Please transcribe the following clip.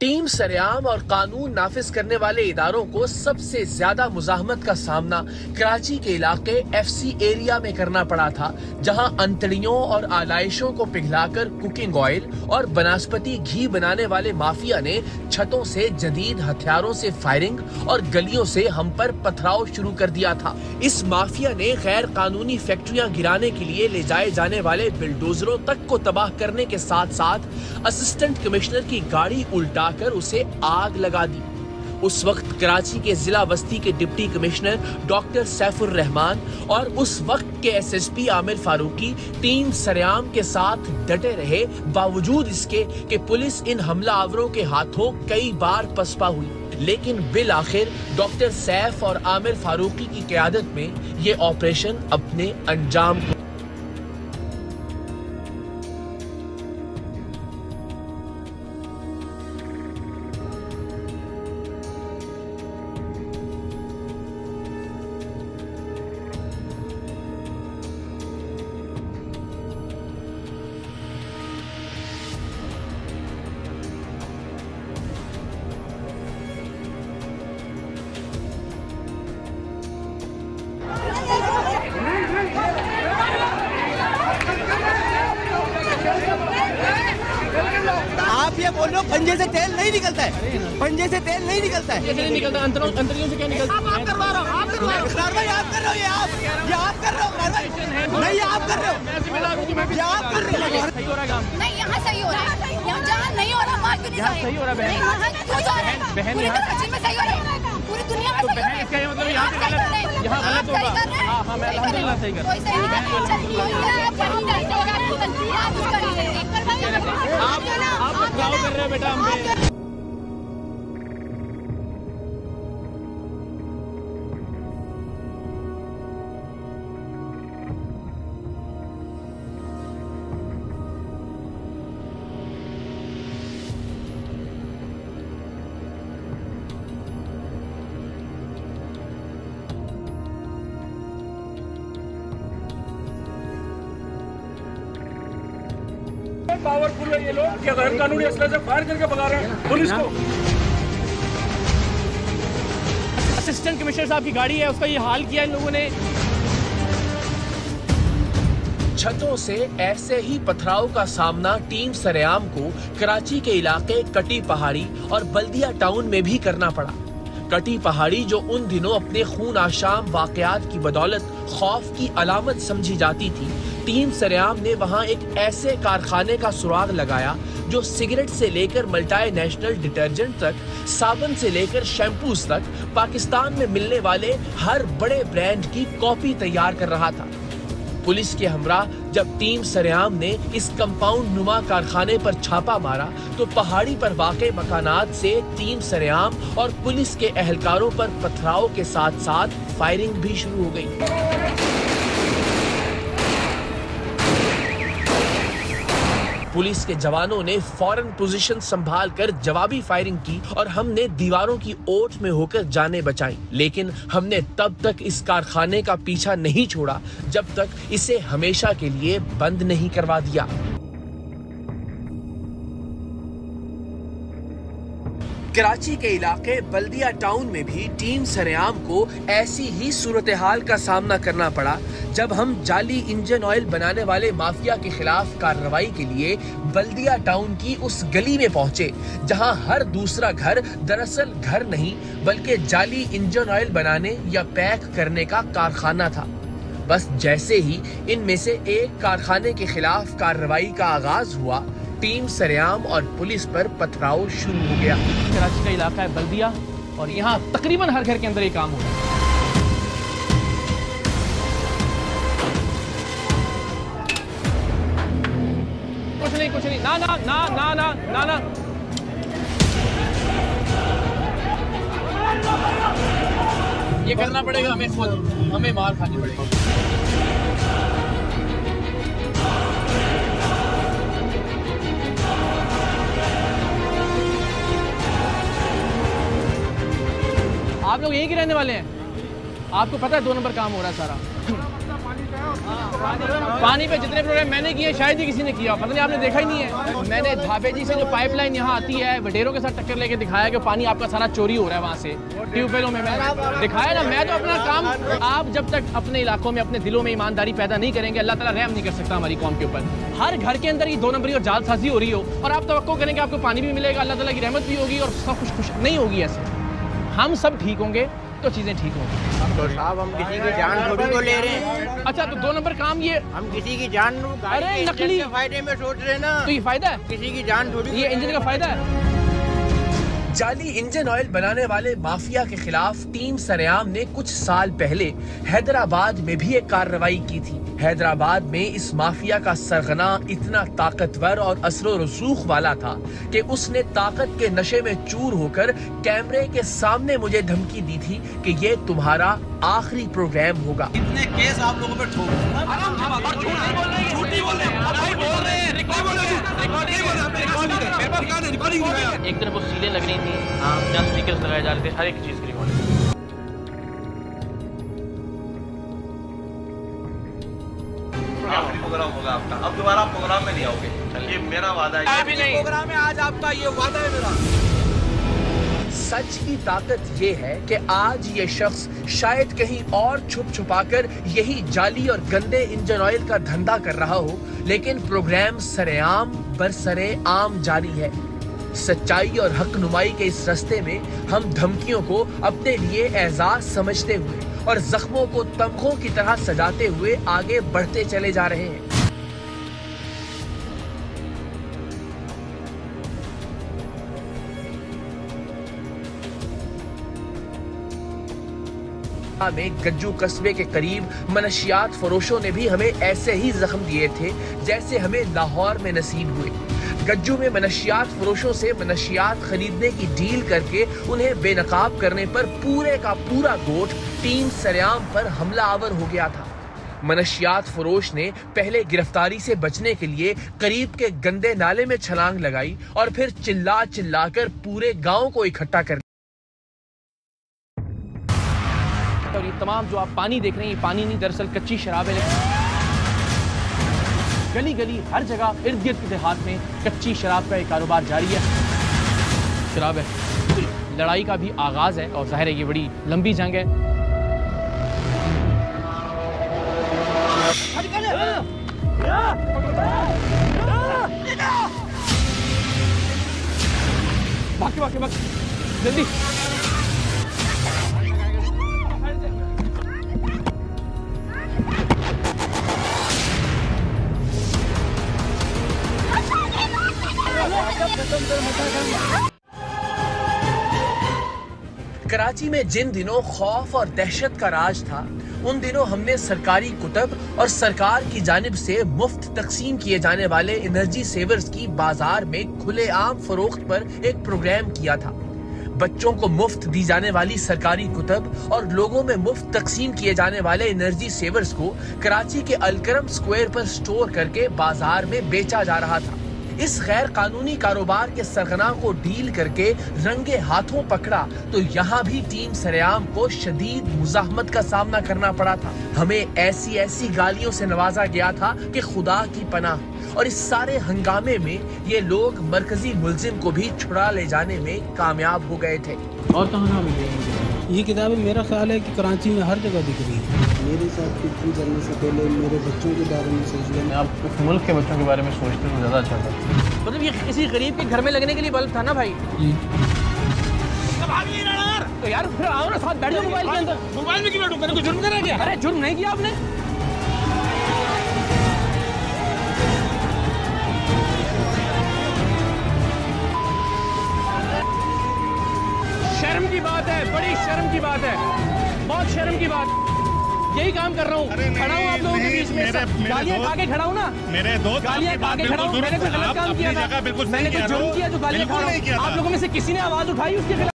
Team सरेआम और कानून नाफिज करने वाले इदारों को सबसे ज्यादा मुजाहमत का सामना कराची के इलाके FC एरिया में करना पड़ा था, जहां अंतड़ियों और आलाइशों को पिघलाकर कुकिंग ऑयल और बनस्पति घी बनाने वाले माफिया ने छतों से जदीद हथियारों से फायरिंग और गलियों से हम पर पथराव शुरू कर दिया था। इस माफिया ने गैर कानूनी फैक्ट्रियां गिराने के लिए ले जाए जाने वाले बिल्डोजरों तक को तबाह करने के साथ साथ असिस्टेंट कमिश्नर की गाड़ी उल्टा कर उसे आग लगा दी। उस वक्त कराची के जिला बस्ती के deputy commissioner doctor Saifur Rahman और उस वक्त के SSP आमिर फारूकी टीम सरेआम के साथ डटे रहे, बावजूद इसके कि पुलिस इन हमलावरों के हाथों कई बार पसपा हुई। लेकिन बिल आखिर डॉक्टर सैफ और आमिर फारूकी की क़यादत में ये ऑपरेशन अपने अंजाम को बोलो, पंजे से तेल नहीं निकलता है, पंजे से तेल नहीं निकलता है। कैसे नहीं निकलता? अंतरियों से क्या निकलता है? आप करवा रहे हो, आप करवा रहे हो, ये आप कर रहे हो, ये आप कर रहे हो, नहीं आप कर रहे हो, ये आप कर रहे हो। सही हो रहा है काम? नहीं, यहाँ सही हो रहा है, यहाँ जहाँ नहीं हो रहा वहाँ क्यों नहीं सही हो रहा है? बहन पूरी कराची में सही हो रहा है, पूरी दुनिया में सही हो रहा है। इसका ये मतलब यहाँ गलत होगा। हाँ, मैं अल्हम्दुलिल्लाह सही कर रहा हूँ। आप क्या कर रहे हो बेटा? हम पावरफुल है ये लोग कि गैर कानूनी असले से फायर करके भगा रहे हैं पुलिस को। असिस्टेंट कमिश्नर साहब की गाड़ी है, उसका ये हाल किया इन लोगों ने। छतों से ऐसे ही पथराव का सामना टीम सरेआम को कराची के इलाके कटी पहाड़ी और बल्दिया टाउन में भी करना पड़ा। कटी पहाड़ी जो उन दिनों अपने खून आशाम वाकयात की बदौलत खौफ की अलामत समझी जाती थी, टीम सरेआम ने वहां एक ऐसे कारखाने का सुराग लगाया जो सिगरेट से लेकर मल्टाई नेशनल डिटर्जेंट तक, साबुन से लेकर शैम्पूज तक पाकिस्तान में मिलने वाले हर बड़े ब्रांड की कॉपी तैयार कर रहा था। पुलिस के हमरा जब टीम सरेआम ने इस कंपाउंड नुमा कारखाने पर छापा मारा तो पहाड़ी पर वाक़े मकानात से टीम सरेआम और पुलिस के एहलकारों पर पथराव के साथ साथ फायरिंग भी शुरू हो गई। पुलिस के जवानों ने फौरन पोजीशन संभालकर जवाबी फायरिंग की और हमने दीवारों की ओट में होकर जानें बचाई। लेकिन हमने तब तक इस कारखाने का पीछा नहीं छोड़ा जब तक इसे हमेशा के लिए बंद नहीं करवा दिया। कराची के इलाके बल्दिया टाउन में भी टीम सरेआम को ऐसी ही सूरत हाल का सामना करना पड़ा जब हम जाली इंजन ऑयल बनाने वाले माफिया के खिलाफ कार्रवाई के लिए बल्दिया टाउन की उस गली में पहुंचे जहां हर दूसरा घर दरअसल घर नहीं बल्कि जाली इंजन ऑयल बनाने या पैक करने का कारखाना था। बस जैसे ही इनमें से एक कारखाने के खिलाफ कार्रवाई का आगाज हुआ, टीम सरेआम और पुलिस पर पथराव शुरू हो गया। कराची का इलाका है बल्दिया और यहाँ तकरीबन हर घर के अंदर ये काम हो रहा है। कुछ नहीं, ना ना ना ना ना ना ना ये करना पड़ेगा हमें, खुद हमें मार खानी पड़ेगी। आप लोग यहीं के रहने वाले हैं? आपको पता है 2 नंबर काम हो रहा है सारा। पानी पे जितने प्रोग्राम मैंने किए शायद ही किसी ने किया, पता नहीं आपने देखा ही नहीं है। मैंने धाबे जी से जो पाइपलाइन यहाँ आती है वडेरों के साथ टक्कर लेके दिखाया कि पानी आपका सारा चोरी हो रहा है वहाँ से ट्यूबवेलों में। मैंने दिखाया ना, मैं तो अपना काम, आप जब तक अपने इलाकों में अपने दिलों में ईमानदारी पैदा नहीं करेंगे अल्लाह ताला रहम नहीं कर सकता हमारी कौम के ऊपर। हर घर के अंदर ये 2 नंबरी और जालसाजी हो रही हो और आप तवक्को करें कि आपको पानी भी मिलेगा, अल्लाह ताला की रहमत भी होगी और सब कुछ खुश नहीं होगी। ऐसे हम सब ठीक होंगे तो चीजें ठीक होंगी। तो साहब हम किसी की जान थोड़ी को ले रहे हैं। अच्छा तो 2 नंबर काम ये, हम किसी की जान अरे नकली फायदे में सोच रहे हैं ना, तो ये फायदा है, किसी की जान थोड़ी, ये इंजन का फायदा है। जाली इंजन ऑयल बनाने वाले माफिया के खिलाफ टीम सरेआम ने कुछ साल पहले हैदराबाद में भी एक कार्रवाई की थी। हैदराबाद में इस माफिया का सरगना इतना ताकतवर और असरो रसूख वाला था कि उसने ताकत के नशे में चूर होकर कैमरे के सामने मुझे धमकी दी थी कि ये तुम्हारा आखिरी प्रोग्राम होगा। इतने केस आप लोगों पे ठोक एक तरफ वो सीलें लग रही थी, जहाँ स्पीकर्स लगाए जा रहे थे, हर एक चीज की रिकॉर्डिंग। प्रोग्राम होगा आपका, अब दोबारा प्रोग्राम में नहीं आओगे, चलिए मेरा वादा है। प्रोग्राम में आज आपका ये वादा है मेरा। सच की ताकत ये है कि आज ये शख्स शायद कहीं और छुप छुपाकर यही जाली और गंदे इंजन ऑयल का धंधा कर रहा हो, लेकिन प्रोग्राम सरेआम बरसरे आम जारी है। सच्चाई और हक नुमाई के इस रास्ते में हम धमकियों को अपने लिए एजाज समझते हुए और जख्मों को तमगों की तरह सजाते हुए आगे बढ़ते चले जा रहे हैं। में गज्जू कस्बे के करीब मनशियात फरोशों ने भी हमें ऐसे ही जख्म दिए थे जैसे हमें लाहौर में नसीब हुए। गज्जू में मनशियात फरोशों से मनशियात खरीदने की डील करके उन्हें बेनकाब करने पर पूरे का पूरा गोठ टीम सरेआम पर हमलावर हो गया था। मनशियात फरोश ने पहले गिरफ्तारी से बचने के लिए करीब के गंदे नाले में छलांग लगाई और फिर चिल्ला चिल्लाकर पूरे गांव को इकट्ठा कर। और ये तमाम जो आप पानी देख रहे हैं, ये पानी नहीं, दरअसल कच्ची शराब है। गली गली हर जगह इर्द गिर्द के देहात में कच्ची शराब का एक कारोबार जारी है। शराब है, लड़ाई का भी आगाज है और जाहिर है ये बड़ी लंबी जंग है। भाग जल्दी। कराची में जिन दिनों खौफ और दहशत का राज था, उन दिनों हमने सरकारी कुतब और सरकार की जानिब से मुफ्त तकसीम किए जाने वाले एनर्जी सेवर्स की बाजार में खुलेआम फरोख्त पर एक प्रोग्राम किया था। बच्चों को मुफ्त दी जाने वाली सरकारी कुतब और लोगों में मुफ्त तकसीम किए जाने वाले एनर्जी सेवर्स को कराची के अलकरम स्क्वायर पर स्टोर करके बाजार में बेचा जा रहा था। इस गैर कानूनी कारोबार के सरगना को डील करके रंगे हाथों पकड़ा तो यहाँ भी टीम सरेआम को शदीद मुजाहमत का सामना करना पड़ा था। हमें ऐसी ऐसी गालियों से नवाजा गया था कि खुदा की पनाह। और इस सारे हंगामे में ये लोग मरकजी मुलजिम को भी छुड़ा ले जाने में कामयाब हो गए थे। और कहाँ ना मिलेगी ये किताबें? मेरा ख्याल है कि कराची में हर जगह दिख रही है। मेरे साथ कुछ करने से पहले मेरे बच्चों के बारे में सोच लें। आप उस मुल्क के बच्चों के बारे में सोचते तो ज़्यादा अच्छा था। मतलब ये किसी गरीब के घर में लगने के लिए बल्ब था ना भाई? तो यार फिर आओ ना साथ बैठ जाओ मोबाइल के अंदर। मोबाइल में क्यों बैठूं? मैंने कोई जुर्म करा क्या? अरे जुर्म नहीं किया आपने। शर्म की बात है, बड़ी शर्म की बात है, बहुत शर्म की बात। यही काम कर रहा हूँ, खड़ा हूँ आप लोगों के बीच में, गालियाँ खा के खड़ा हूँ ना, मेरे दोस्त गालियाँ खा के खड़ा हूँ। मैंने कोई गलत काम किया था? मैंने कोई जुर्म किया जो गालियाँ खा रहा हूँ? आप लोगों में से किसी ने आवाज उठाई उसके खिलाफ?